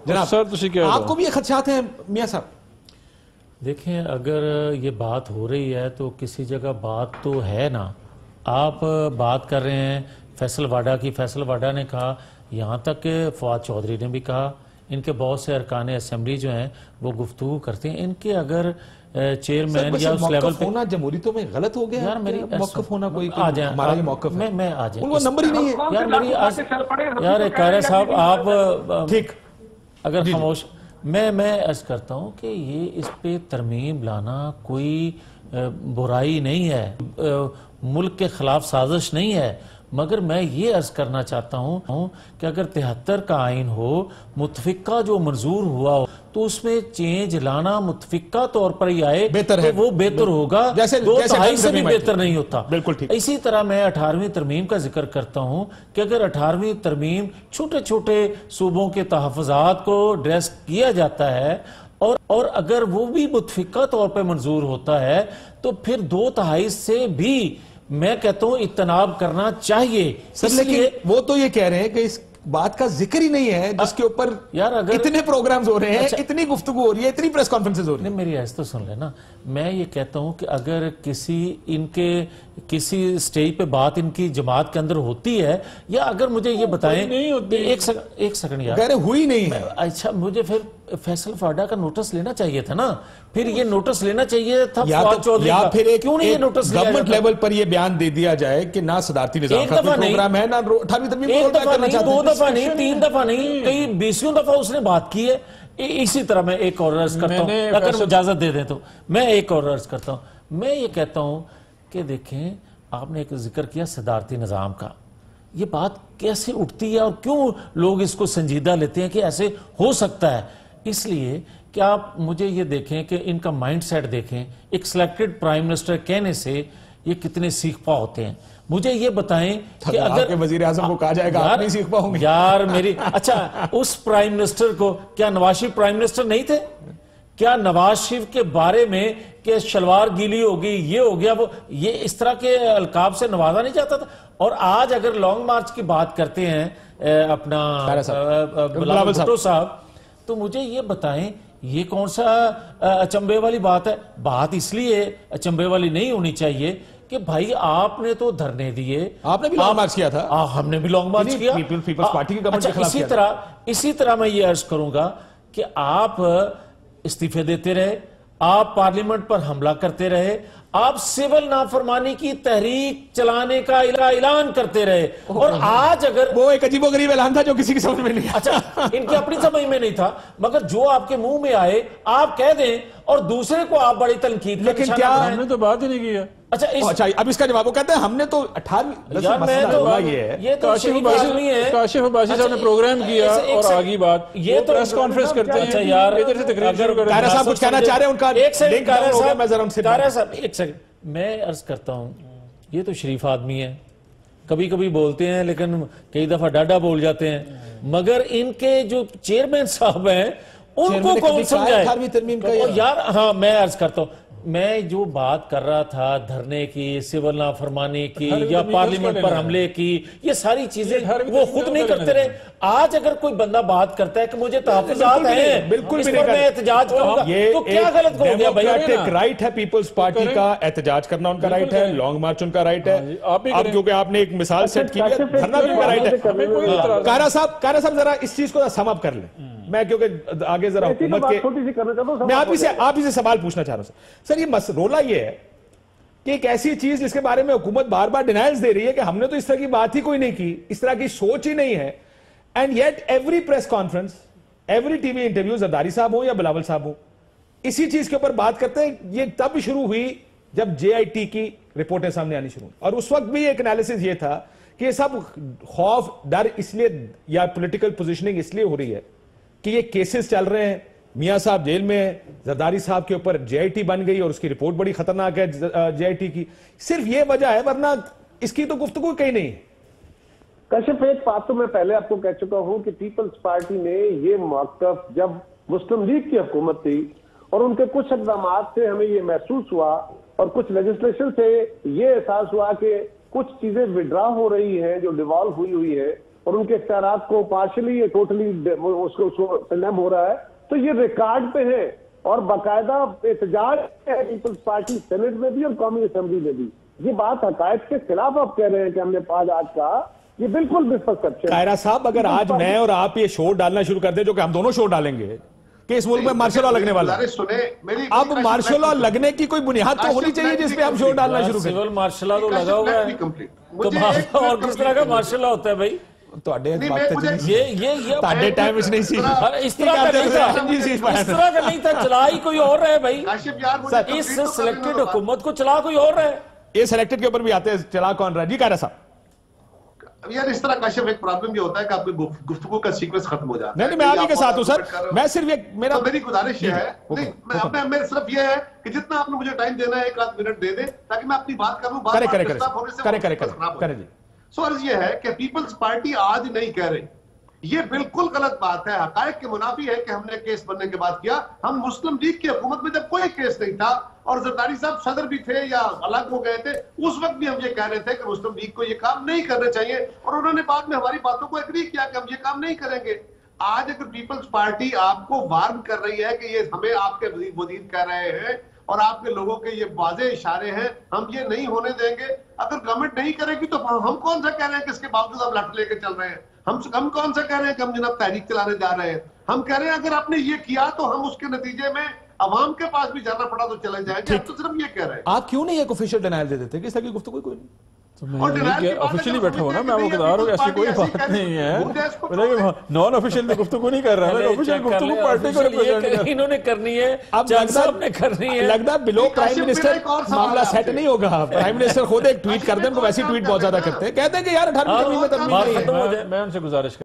جناب آپ کو بھی یہ خدشات ہیں میاں صاحب؟ دیکھیں اگر یہ بات ہو رہی ہے تو کسی جگہ بات تو ہے نا. آپ بات کر رہے ہیں فیصل واڈا کی. فیصل واڈا نے کہا, یہاں تک کہ فواد چودھری نے بھی کہا, ان کے بہت سے ارکان اسمبلی جو ہیں وہ گفتگو کرتے ہیں. ان کے اگر چیئرمین یا اس لیول پہ ہونا جمہوریتوں میں غلط ہو گیا. یار میری موقف ہونا کوئی آ جائیں, ہمارا یہ موقف ہے, میں آ جائیں, ان کو نمبر ہی نہیں ہے. یار میری یار قاہرہ صاحب آپ ٹھیک اگر خاموش, میں عرض کرتا ہوں کہ یہ اس پہ ترمیم لانا کوئی برائی نہیں ہے, ملک کے خلاف سازش نہیں ہے, مگر میں یہ عرض کرنا چاہتا ہوں کہ اگر 73 کا آئین ہو, متفقہ جو منظور ہوا ہو, تو اس میں چینج لانا متفقہ طور پر ہی آئے بہتر ہے, تو وہ بہتر ہوگا. 2/3 سے بھی بہتر نہیں ہوتا. بالکل ٹھیک. اسی طرح میں 18ویں ترمیم کا ذکر کرتا ہوں کہ اگر 18ویں ترمیم چھوٹے چھوٹے صوبوں کے تحفظات کو ڈریس کیا جاتا ہے اور اگر وہ بھی متفقہ طور پہ منظور ہوتا ہے, تو پھر 2/3 سے بھی میں کہتا ہوں اجتناب کرنا چاہیے. لیکن وہ تو یہ کہہ رہے ہیں کہ اس بات کا ذکر ہی نہیں ہے جس کے اوپر اتنے پروگرامز ہو رہے ہیں, اتنی گفتگو ہو رہی ہے, اتنی پریس کانفرنسز ہو رہی ہیں. میری ایسا تو سن لینا, میں یہ کہتا ہوں کہ اگر کسی سٹیج پہ بات ان کی جماعت کے اندر ہوتی ہے, یا اگر مجھے یہ بتائیں, ایک سیکنڈ یار, کہہ رہے ہوئی نہیں ہے. اچھا مجھے پھر فیصل واڈا کا نوٹس لینا چاہیے تھا نا, پھر یہ نوٹس لینا چاہیے تھا فواد چودھری کا. یا پھر ایک کیوں نہیں یہ نوٹس لیا گورنمنٹ لیول پر یہ بیان دے دیا جائے کہ نہ صدارتی نظام کا کوئی پروگرام ہے, نہ 18ویں ترمیم ایک دفعہ نہیں, 2 دفعہ نہیں, 3 دفعہ نہیں, کئی 20 دفعہ اس نے بات کی ہے. اسی طرح میں ایک اور عرض کرتا ہوں, اگر اجازت دے دیں تو میں ایک اور عرض کرتا ہوں. میں یہ کہتا ہوں کہ دیکھیں, آپ نے ایک ذکر کیا صدارتی نظام کا, یہ بات کیسے اٹھتی ہے اور کیوں لوگ اس کو سنجیدہ لیتے ہیں کہ ایسے ہو سکتا ہے. اس لیے کہ آپ مجھے یہ دیکھیں کہ ان کا مائنڈ سیٹ دیکھیں, ایک سلیکٹڈ پرائم منسٹر کہنے سے یہ کتنے سیکھ پا ہوتے ہیں. مجھے یہ بتائیں کہ اگر وزیر اعظم کو کہا جائے گا آپ نہیں سیکھ پاؤں گے یار میری, اچھا اس پرائم منسٹر کو, کیا نواز شریف پرائم منسٹر نہیں تھے؟ کیا نواز شریف کے بارے میں کہ شلوار گیلی ہوگی, یہ ہو گیا, وہ یہ اس طرح کے القاب سے نوازا نہیں جاتا تھا؟ اور آج اگر لانگ مارچ کی بات کرتے ہیں اپنا بلاول بھٹو صاحب, تو مجھے یہ بتائیں یہ کون سا اچنبے والی بات ہے؟ بات اس لیے اچنبے والی نہیں ہونی چاہیے کہ بھائی آپ نے تو دھرنے دیے, آپ نے بھی لانگ مارچ کیا تھا, ہم نے بھی لانگ مارچ کیا. پیپلز پارٹی کی گورنمنٹ کے خلاف کیا. اسی طرح میں یہ عرض کروں گا کہ آپ استعفے دیتے رہے, آپ پارلیمنٹ پر حملہ کرتے رہے, آپ سول نافرمانی کی تحریک چلانے کا اعلان کرتے رہے, اور آج اگر وہ ایک عجیب و غریب اعلان تھا جو کسی کی سمجھ میں نہیں, اچھا ان کی اپنی سمجھ میں نہیں تھا, مگر جو آپ کے منہ میں آئے آپ کہہ دیں اور دوسرے کو آپ بڑی تنقید کا نشانہ بنائیں. ہم نے تو بات ہی نہیں کیا. اچھا اب اس کا جواب وہ کہتے ہیں ہم نے تو 18ویں, یہ تو کاشف عباسی صاحب نے پروگرام کیا اور آگی بات, یہ تو پریس کانفرنس کرتے ہیں یار, ادھر سے تقریر شروع کر رہے ہیں. قاہرہ صاحب کچھ کہنا چاہ رہے ہیں, ان کا لنک ڈاؤن ہو گیا, میں ذرا ان سے قاہرہ صاحب ایک سیکنڈ میں عرض کرتا ہوں, یہ تو شریف آدمی ہے, کبھی کبھی بولتے ہیں لیکن کئی دفعہ ڈاڈا بول جاتے ہیں, مگر ان کے جو چیئرمین صاحب ہیں ان کو کون سمجھائے یار. ہاں میں عرض کرتا ہوں, میں جو بات کر رہا تھا دھرنے کی, سول نافرمانی کی, یا پارلیمنٹ پر حملے کی, یہ ساری چیزیں وہ خود نہیں کرتے رہے. آج اگر کوئی بندہ بات کرتا ہے کہ مجھے تحفظات ہیں, بالکل اس پر میں احتجاج کروں گا, تو کیا غلط ہو گیا بھائی؟ ڈیموکریٹک رائٹ ہے پیپلز پارٹی کا, احتجاج کرنا ان کا رائٹ ہے, لانگ مارچ ان کا رائٹ ہے. اب کیونکہ آپ نے ایک مثال سیٹ کی ہے, دھرنا بھی ان کا رائٹ ہے. قاہرہ صاحب ذرا اس چیز کو سم اپ کر لیں, میں کیونکہ آگے ذرا حکومت کے, میں آپ ہی سے سوال پوچھنا چاہ رہا ہوں سر. یہ رولہ یہ ہے کہ ایک ایسی چیز جس کے بارے میں حکومت بار بار ڈینائلز دے رہی ہے کہ ہم نے تو اس طرح کی بات ہی کوئی نہیں کی, اس طرح کی سوچ ہی نہیں ہے, and yet every press conference, every T V interview, Zardari صاحب ہوں یا بلاول صاحب ہوں, اسی چیز کے اوپر بات کرتے ہیں. یہ تب شروع ہوئی جب جے آئی ٹی کی رپورٹیں سامنے آنی شروع, اور اس وقت بھی ایک انالیسس یہ تھا کہ یہ سب خوف ڈر اس لیے یا پولیٹیکل پوزیشننگ اس لیے ہو رہی ہے کہ یہ کیسز چل رہے ہیں, میاں صاحب جیل میں ہیں, زرداری صاحب کے اوپر جے آئی ٹی بن گئی اور اس کی رپورٹ بڑی خطرناک ہے جے آئی ٹی کی, صرف یہ وجہ ہے, ورنہ اس کی تو گفتگو کہیں نہیں. کشف ایک بات تو میں پہلے آپ کو کہہ چکا ہوں کہ پیپلز پارٹی نے یہ موقف جب مسلم لیگ کی حکومت تھی اور ان کے کچھ اقدامات سے ہمیں یہ محسوس ہوا اور کچھ لیجسلیشن سے یہ احساس ہوا کہ کچھ چیزیں وڈرا ہو رہی ہیں جو ڈیوالو ہوئی ہے, اور ان کے اختیارات کو پارشلی یا ٹوٹلی اس کو کنڈیم ہو رہا ہے، تو یہ ریکارڈ پہ ہے اور باقاعدہ احتجاج ہے پیپلز پارٹی سینٹ میں بھی اور قومی اسمبلی میں بھی. یہ بات حقائق کے خلاف آپ کہہ رہے ہیں کہ ہم نے آج کہا، یہ بالکل مسکنسپشن. قاہرہ صاحب اگر آج میں اور آپ یہ شور ڈالنا شروع کر دیں، جو کہ ہم دونوں شور ڈالیں گے کہ اس ملک میں مارشل لا لگنے والا ہے، اب مارشل لا لگنے کی کوئی بنیاد تو ہونی چاہیے جس پہ ہم شور ڈالنا شروع کریں. سول مارشل لا تو لگا ہوا ہے، اور کس طرح کا مارشل لا ہوتا ہے بھائی؟ اس طرح کا نہیں تھا، چلا ہی کوئی اور ہے بھائی. اس سلیکٹڈ حکومت کو چلا کوئی اور ہے. یہ سلیکٹڈ کے اوپر بھی آتے ہیں، چلا کون رہا ہے؟ جی قاہرہ صاحب. یار اس طرح کاشف ایک پرابلم یہ ہوتا ہے کہ آپ کی گفتگو کا سیکوینس ختم ہو جاتا ہے. نہیں میں آپ ہی کے ساتھ ہوں سر، میں صرف ایک میری گزارش یہ ہے، نہیں صرف یہ ہے کہ جتنا آپ نے مجھے ٹائم دینا ہے 1 منٹ دے دیں تاکہ میں اپنی بات کروں. کریں جی. سو عرض یہ ہے کہ پیپلز پارٹی آج نہیں کہہ رہی، یہ بالکل غلط بات ہے، حقائق کے منافی ہے کہ ہم نے کیس بننے کے بعد کیا. ہم مسلم لیگ کی حکومت میں جب کوئی کیس نہیں تھا اور زرداری صاحب صدر بھی تھے یا الگ ہو گئے تھے، اس وقت بھی ہم یہ کہہ رہے تھے کہ مسلم لیگ کو یہ کام نہیں کرنا چاہیے، اور انہوں نے بعد میں ہماری باتوں کو ایگری کیا کہ ہم یہ کام نہیں کریں گے. آج اگر پیپلز پارٹی آپ کو وارن کر رہی ہے کہ یہ ہمیں آپ کے وزیر کہہ رہے ہیں اور آپ کے لوگوں کے یہ واضح اشارے ہیں، ہم یہ نہیں ہونے دیں گے. اگر گورنمنٹ نہیں کرے گی تو ہم کون سا کہہ رہے ہیں کہ اس کے باوجود ہم لٹ لے کے چل رہے ہیں؟ ہم کون سا کہہ رہے ہیں کہ ہم جناب تحریک چلانے جا رہے ہیں؟ ہم کہہ رہے ہیں اگر آپ نے یہ کیا تو ہم اس کے نتیجے میں عوام کے پاس بھی جانا پڑا تو چلے جائیں گے. ہم تو صرف یہ کہہ رہے ہیں. آپ کیوں نہیں ایک آفیشیل ڈینائل دے دیتے کہ اس طرح کی گفتگو کوئی نہیں؟ آفیشلی بیٹھا ہوا نا، میں آپ کو بتا رہا ہوں ایسی کوئی بات نہیں ہے. نان آفیشیل گفتگو نہیں کر رہا ہے، آفیشیل گفتگو پارٹی کو ریپرزینٹ انہوں نے کرنی ہے، لگتا بلو پرائم منسٹر معاملہ سیٹ نہیں ہوگا. پرائم منسٹر خود ایک ٹویٹ کر دیں، ان کو ویسی ٹویٹ بہت زیادہ کرتے ہیں، کہتے ہیں کہ یار 18ویں میں تبدیلی. میں ان سے گزارش